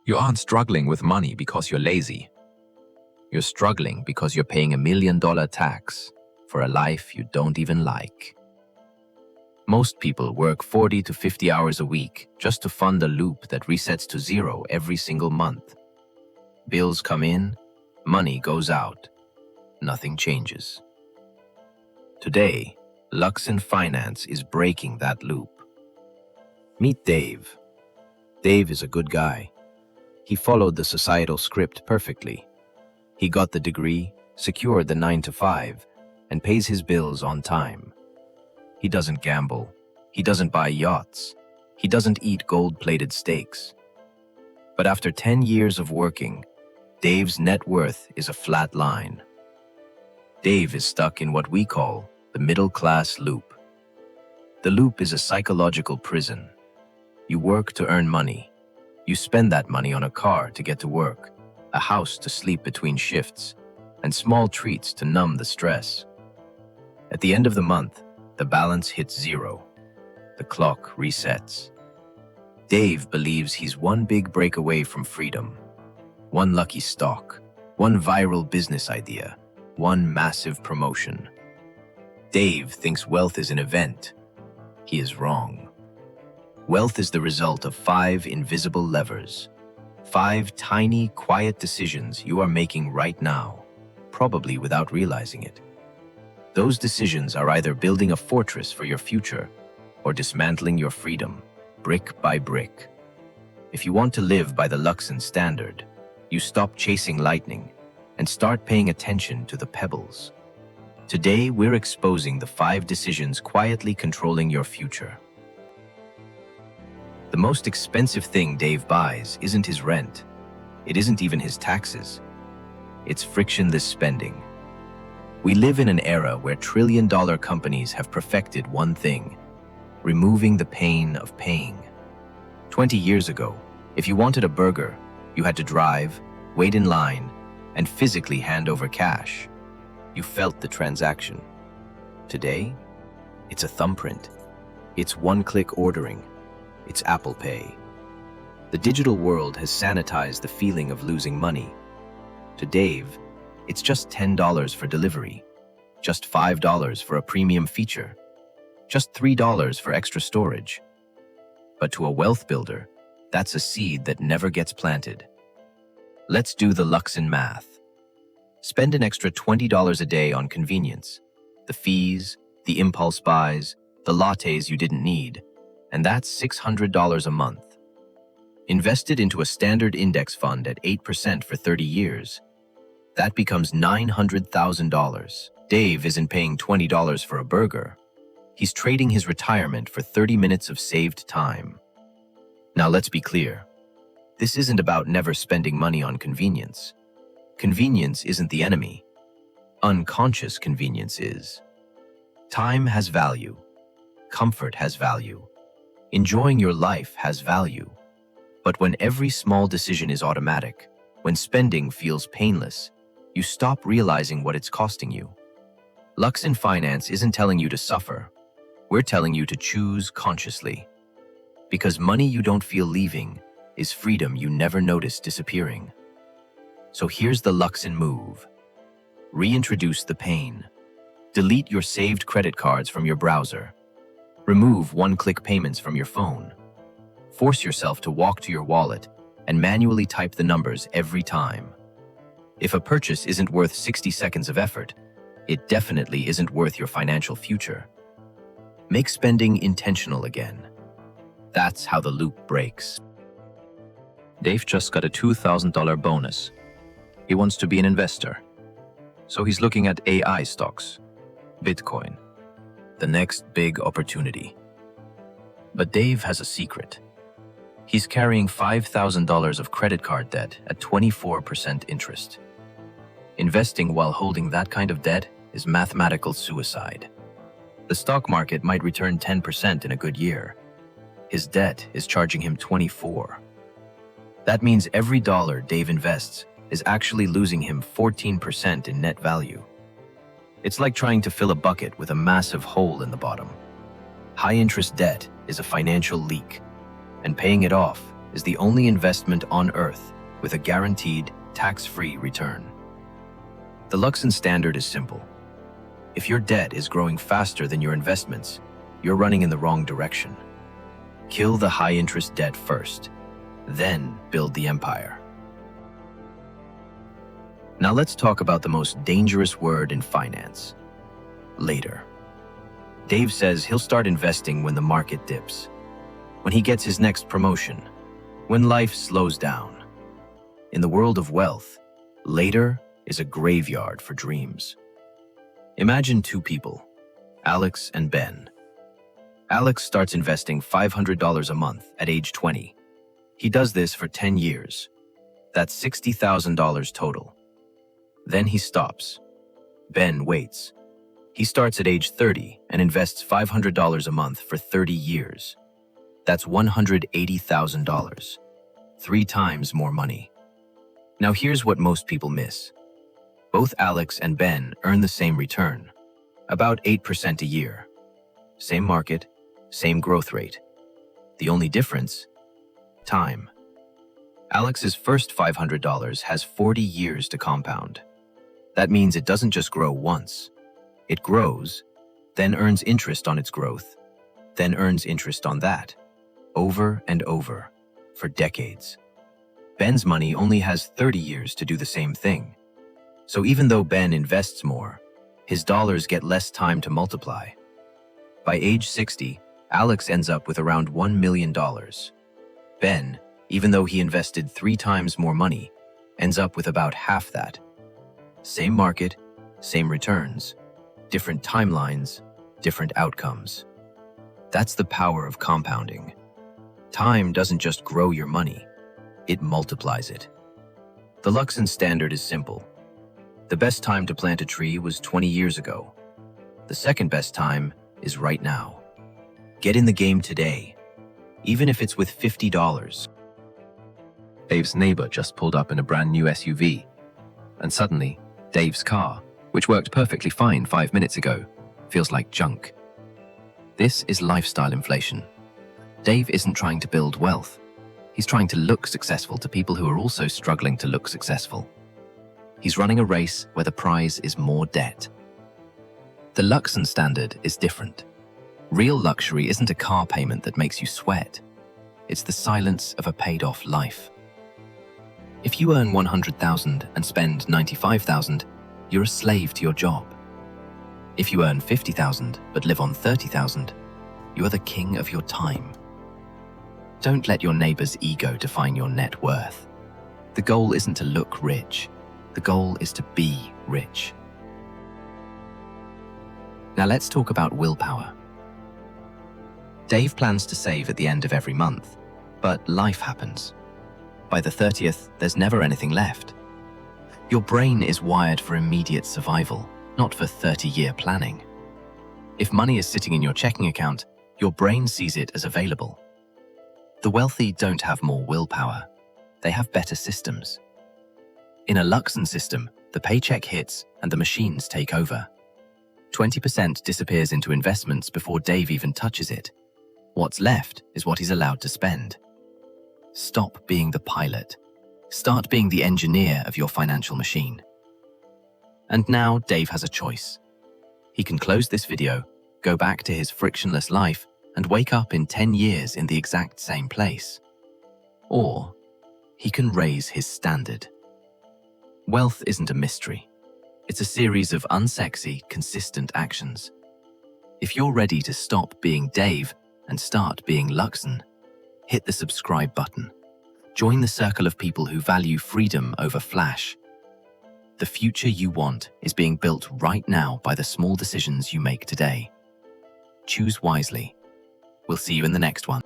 You aren't struggling with money because you're lazy. You're struggling because you're paying $1 million tax for a life you don't even like. Most people work 40 to 50 hours a week just to fund a loop that resets to zero every single month. Bills come in, money goes out. Nothing changes. Today, Luxon Finance is breaking that loop. Meet Dave. Dave is a good guy. He followed the societal script perfectly. He got the degree, secured the 9 to 5, and pays his bills on time. He doesn't gamble. He doesn't buy yachts. He doesn't eat gold-plated steaks. But after 10 years of working, Dave's net worth is a flat line. Dave is stuck in what we call the middle-class loop. The loop is a psychological prison. You work to earn money. You spend that money on a car to get to work, a house to sleep between shifts, and small treats to numb the stress. At the end of the month, the balance hits zero. The clock resets. Dave believes he's one big break away from freedom. One lucky stock, one viral business idea, one massive promotion. Dave thinks wealth is an event. He is wrong. Wealth is the result of 5 invisible levers. 5 tiny, quiet decisions you are making right now, probably without realizing it. Those decisions are either building a fortress for your future or dismantling your freedom, brick by brick. If you want to live by the Luxon standard, you stop chasing lightning and start paying attention to the pebbles. Today, we're exposing the 5 decisions quietly controlling your future. The most expensive thing Dave buys isn't his rent. It isn't even his taxes. It's frictionless spending. We live in an era where trillion-dollar companies have perfected one thing: removing the pain of paying. 20 years ago, if you wanted a burger, you had to drive, wait in line, and physically hand over cash. You felt the transaction. Today, it's a thumbprint. It's one-click ordering. It's Apple Pay. The digital world has sanitized the feeling of losing money. To Dave, it's just $10 for delivery, just $5 for a premium feature, just $3 for extra storage. But to a wealth builder, that's a seed that never gets planted. Let's do the Luxon math. Spend an extra $20 a day on convenience, the fees, the impulse buys, the lattes you didn't need, and that's $600 a month. Invested into a standard index fund at 8% for 30 years, that becomes $900,000. Dave isn't paying $20 for a burger. He's trading his retirement for 30 minutes of saved time. Now let's be clear. This isn't about never spending money on convenience. Convenience isn't the enemy. Unconscious convenience is. Time has value. Comfort has value. Enjoying your life has value. But when every small decision is automatic, when spending feels painless, you stop realizing what it's costing you. Luxon Finance isn't telling you to suffer. We're telling you to choose consciously. Because money you don't feel leaving is freedom you never noticed disappearing. So here's the Luxon move. Reintroduce the pain. Delete your saved credit cards from your browser. Remove one-click payments from your phone. Force yourself to walk to your wallet and manually type the numbers every time. If a purchase isn't worth 60 seconds of effort, it definitely isn't worth your financial future. Make spending intentional again. That's how the loop breaks. Dave just got a $2,000 bonus. He wants to be an investor. So he's looking at AI stocks, Bitcoin, the next big opportunity. But Dave has a secret. He's carrying $5,000 of credit card debt at 24% interest. Investing while holding that kind of debt is mathematical suicide. The stock market might return 10% in a good year. His debt is charging him 24. That means every dollar Dave invests is actually losing him 14% in net value. It's like trying to fill a bucket with a massive hole in the bottom. High-interest debt is a financial leak, and paying it off is the only investment on Earth with a guaranteed, tax-free return. The Luxon standard is simple. If your debt is growing faster than your investments, you're running in the wrong direction. Kill the high-interest debt first, then build the empire. Now let's talk about the most dangerous word in finance: later. Dave says he'll start investing when the market dips, when he gets his next promotion, when life slows down. In the world of wealth, later is a graveyard for dreams. Imagine two people, Alex and Ben. Alex starts investing $500 a month at age 20. He does this for 10 years. That's $60,000 total. Then he stops. Ben waits. He starts at age 30 and invests $500 a month for 30 years. That's $180,000, 3 times more money. Now here's what most people miss. Both Alex and Ben earn the same return, about 8% a year. Same market, same growth rate. The only difference? Time. Alex's first $500 has 40 years to compound. That means it doesn't just grow once. It grows, then earns interest on its growth, then earns interest on that, over and over, for decades. Ben's money only has 30 years to do the same thing. So even though Ben invests more, his dollars get less time to multiply. By age 60, Alex ends up with around $1 million. Ben, even though he invested 3 times more money, ends up with about half that. Same market, same returns, different timelines, different outcomes. That's the power of compounding. Time doesn't just grow your money, it multiplies it. The Luxon standard is simple. The best time to plant a tree was 20 years ago. The second best time is right now. Get in the game today, even if it's with $50. Dave's neighbor just pulled up in a brand new SUV, and suddenly, Dave's car, which worked perfectly fine 5 minutes ago, feels like junk. This is lifestyle inflation. Dave isn't trying to build wealth. He's trying to look successful to people who are also struggling to look successful. He's running a race where the prize is more debt. The Luxon standard is different. Real luxury isn't a car payment that makes you sweat. It's the silence of a paid-off life. If you earn $100,000 and spend $95,000, you're a slave to your job. If you earn $50,000 but live on $30,000, you are the king of your time. Don't let your neighbor's ego define your net worth. The goal isn't to look rich. The goal is to be rich. Now let's talk about willpower. Dave plans to save at the end of every month, but life happens. By the 30th, there's never anything left. Your brain is wired for immediate survival, not for 30-year planning. If money is sitting in your checking account, your brain sees it as available. The wealthy don't have more willpower. They have better systems. In a Luxon system, the paycheck hits and the machines take over. 20% disappears into investments before Dave even touches it. What's left is what he's allowed to spend. Stop being the pilot. Start being the engineer of your financial machine. And now Dave has a choice. He can close this video, go back to his frictionless life, and wake up in 10 years in the exact same place. Or he can raise his standard. Wealth isn't a mystery. It's a series of unsexy, consistent actions. If you're ready to stop being Dave and start being Luxon, hit the subscribe button. Join the circle of people who value freedom over flash. The future you want is being built right now by the small decisions you make today. Choose wisely. We'll see you in the next one.